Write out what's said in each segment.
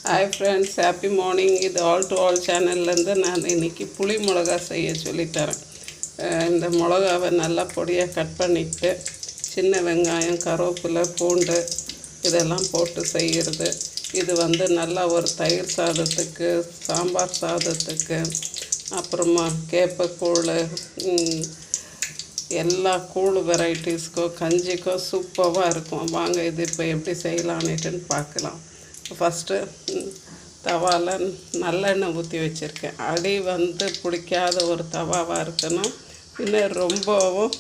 Hi friends, happy morning. இது all to all சேனல்லேருந்து நான் இன்றைக்கி புளி மிளகா செய்ய சொல்லித்தரேன். இந்த மிளகாவை நல்லா பொடியாக கட் பண்ணிவிட்டு சின்ன வெங்காயம், கருவேப்பிலை, பூண்டு இதெல்லாம் போட்டு செய்கிறது. இது நல்லா ஒரு தயிர் சாதத்துக்கு, சாம்பார் சாதத்துக்கு, அப்புறமா கேப்பக்கூழ், எல்லா கூழ் வெரைட்டிஸ்க்கோ கஞ்சிக்கோ சூப்பராக இருக்கும். வாங்க இது இப்போ எப்படி செய்யலான்னுட்டுன்னு பார்க்கலாம். ஃபஸ்ட்டு தவாவில் நல்லெண்ணெய் ஊற்றி வச்சுருக்கேன். அடி பிடிக்காத ஒரு தவாவாக இருக்கணும். இன்னும் ரொம்பவும்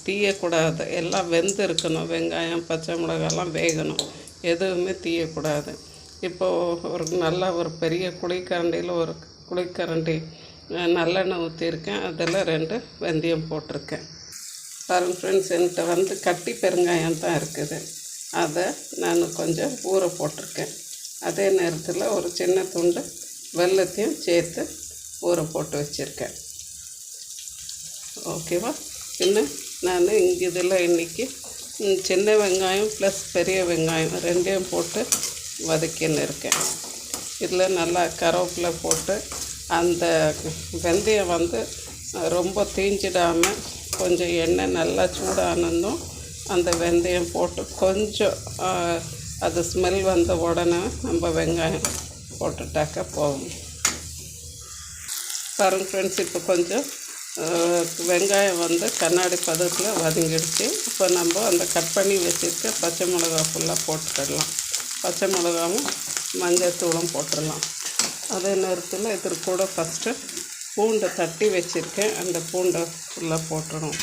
தீயக்கூடாது. எல்லாம் வெந்து இருக்கணும். வெங்காயம், பச்சை மிளகாலாம் வேகணும். எதுவுமே தீயக்கூடாது. இப்போது ஒரு பெரிய குழிக்கரண்டியில் ஒரு குழிக்கரண்டி நல்லெண்ணெய் ஊற்றிருக்கேன். அதில் 2 வெந்தயம் போட்டிருக்கேன். பாருங்கள் ஃப்ரெண்ட்ஸ், என்கிட்ட கட்டி பெருங்காயம் தான் இருக்குது. அதை நான் கொஞ்சம் ஊற போட்டிருக்கேன். அதே நேரத்தில் ஒரு சின்ன துண்டு வெல்லத்தையும் சேர்த்து ஊற போட்டு வச்சுருக்கேன். ஓகேவா? இன்னும் நான் இதில் இன்றைக்கி சின்ன வெங்காயம் ப்ளஸ் பெரிய வெங்காயம் 2ஐயும் போட்டு வதக்கின்னு இருக்கேன். இதில் நல்லா கருவேப்பிலை போட்டு அந்த வெந்தயம் ரொம்ப தீஞ்சிடாமல் கொஞ்சம் எண்ணெய் நல்லா சூடானதும் அந்த வெந்தயம் போட்டு கொஞ்சம் அது ஸ்மெல் வந்த உடனே நம்ம வெங்காயம் போட்டுட்டாக்க போகும். பாருங்க ஃப்ரெண்ட்ஸ், இப்போ கொஞ்சம் வெங்காயம் கண்ணாடி பதத்தில் வதங்கிடுச்சு. இப்போ நம்ம அந்த கட் பண்ணி வச்சுருக்க பச்சை மிளகா ஃபுல்லாக போட்டுக்கிடலாம். பச்சை மிளகாவும் மஞ்சள் தூளும் போட்டுடலாம். அதே நேரத்தில் இது கூட ஃபஸ்ட்டு பூண்டை தட்டி வச்சுருக்கேன். அந்த பூண்டை ஃபுல்லாக போட்டுடணும்.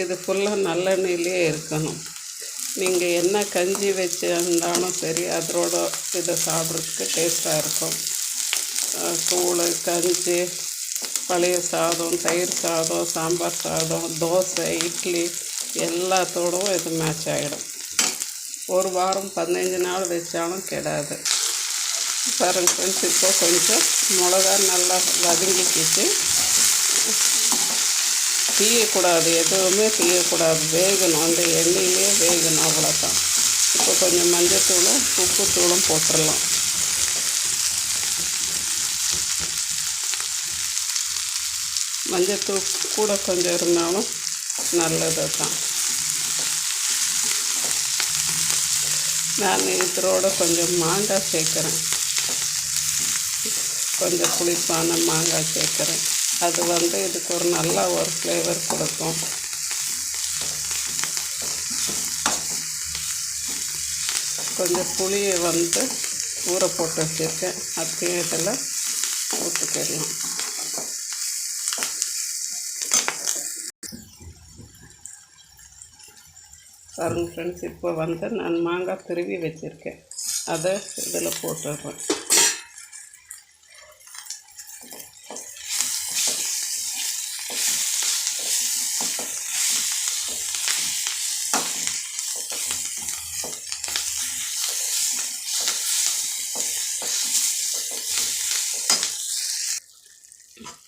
இது ஃபுல்லாக நல்லெண்ணெயிலே இருக்கணும். நீங்கள் என்ன கஞ்சி வச்சுருந்தாலும் சரி, அதோட இதை சாப்பிட்றதுக்கு டேஸ்ட்டாக இருக்கும். கூழ், கஞ்சி, பழைய சாதம், தயிர் சாதம், சாம்பார் சாதம், தோசை, இட்லி எல்லாத்தோடும் இது மேட்ச் ஆகிடும். ஒரு வாரம் 15 நாள் வச்சாலும் கெடாது. பாருங்க ஃப்ரெண்ட்ஸ், இப்போ கொஞ்சம் மிளகா நல்லா வதங்கிக்கிச்சு. தீயக்கூடாது, எதுவுமே தீயக்கூடாது, வேகணும். அந்த எண்ணெயிலே வேகணும், அவ்வளோதான். இப்போ கொஞ்சம் மஞ்சத்தூளும் உப்புத்தூளும் போட்டுடலாம். மஞ்சத்தூள் கூட கொஞ்சம் இருந்தாலும் நல்லது தான். நான் இதோட கொஞ்சம் மாங்காய் சேர்க்குறேன். கொஞ்சம் புளிப்பான மாங்காய் சேர்க்குறேன். அது இதுக்கு ஒரு நல்ல ஒரு ஃப்ளேவர் கொடுக்கும். கொஞ்சம் புளியை ஊற போட்டு வச்சுருக்கேன். அதையும் இதில் ஊற்றிக்கிடலாம். பாருங்க ஃப்ரெண்ட்ஸ், இப்போ நான் மாங்காய் திருவி வச்சுருக்கேன். அதை இதில் போட்டுடுறேன்.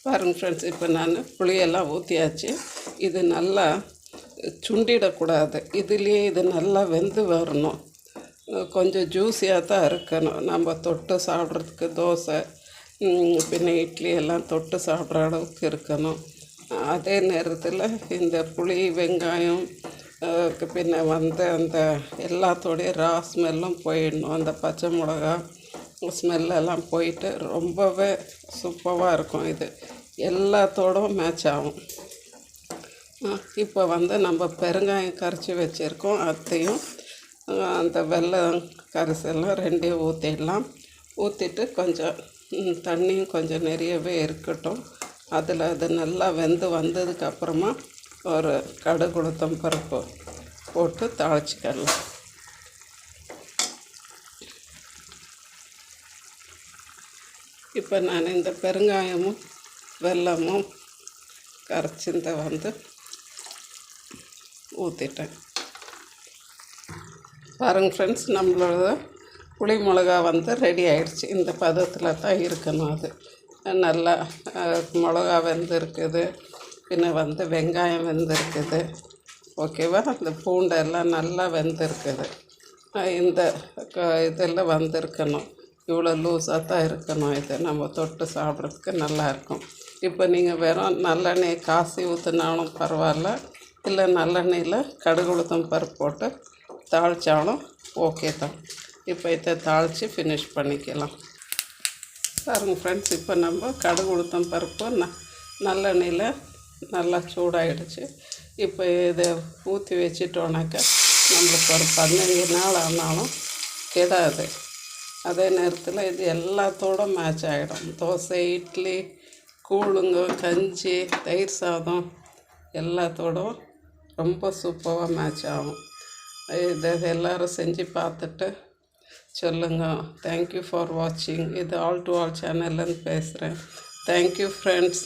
பாருங்கள் ஃப்ரெண்ட்ஸ், இப்போ நான் புளியெல்லாம் ஊற்றியாச்சு. இது நல்லா சுண்டிடக்கூடாது. இதுலேயே இது நல்லா வெந்து வரணும். கொஞ்சம் ஜூஸியாக தான் இருக்கணும். நம்ம தொட்டு சாப்பிட்றதுக்கு தோசை, பின்ன இட்லி எல்லாம் தொட்டு சாப்பிட்ற அளவுக்கு இருக்கணும். அதே நேரத்தில் இந்த புளி, வெங்காயம், பின்ன அந்த எல்லாத்தோடைய ரா ஸ்மெல்லும் போயிடணும். அந்த பச்சை மிளகா ஸ்மெல்லெல்லாம் போயிட்டு ரொம்பவே சூப்பராக இருக்கும். இது எல்லாத்தோடும் மேட்ச் ஆகும். இப்போ நம்ம பெருங்காயம் கரைச்சி வச்சுருக்கோம். அதையும் அந்த வெல்லம் கரைசெல்லாம் 2ஐயும் ஊற்றிடலாம். ஊற்றிட்டு கொஞ்சம் தண்ணியும் கொஞ்சம் நிறையவே இருக்கட்டும். அதில் அது நல்லா வெந்து வந்ததுக்கப்புறமா ஒரு கடுகு, உளுத்தம் பருப்பு போட்டு தாளிச்சிக்கலாம். இப்போ நான் இந்த பெருங்காயமும் வெல்லமும் கரைச்சி ஊற்றிட்டேன். பாருங்கள் ஃப்ரெண்ட்ஸ், நம்மளோட புளி மிளகா ரெடி ஆகிடுச்சு. இந்த பதத்தில் தான் இருக்கணும். அது நல்லா மிளகா வெந்திருக்குது. பின்ன வெங்காயம் வெந்திருக்குது. ஓகேவா? அந்த பூண்டெல்லாம் நல்லா வெந்திருக்குது. இந்த இதில் வந்திருக்கணும். இவ்வளோ லூஸாக தான் இருக்கணும். இது நம்ம தொட்டு சாப்பிட்றதுக்கு நல்லாயிருக்கும். இப்போ நீங்கள் வெறும் நல்லெண்ணெய் காசி ஊற்றினாலும் பரவாயில்ல, இல்லை நல்லெண்ணெயில் கடுகு உளுத்தம் பருப்பு போட்டு தாளித்தாலும் ஓகே தான். இப்போ இதை தாளித்து ஃபினிஷ் பண்ணிக்கலாம். பாருங்கள் ஃப்ரெண்ட்ஸ், இப்போ நம்ம கடுகு உளுத்தம் பருப்பு நல்லெண்ணெயில் நல்லா சூடாகிடுச்சு. இப்போ இதை ஊற்றி வச்சிட்டோன்னாக்கா நம்மளுக்கு ஒரு 15 நாள் ஆனாலும் கெடாது. அதே நேரத்தில் இது எல்லாத்தோட மேட்ச் ஆகிடும். தோசை, இட்லி, கூழுங்க, கஞ்சி, தயிர் சாதம் எல்லாத்தோடும் ரொம்ப சூப்பராக மேட்ச் ஆகும். இதை எல்லோரும் செஞ்சு பார்த்துட்டு சொல்லுங்கள். தேங்க்யூ ஃபார் வாட்சிங். இது ஆல் டு ஆல் சேனல்லேருந்து பேசுகிறேன். Thank you friends.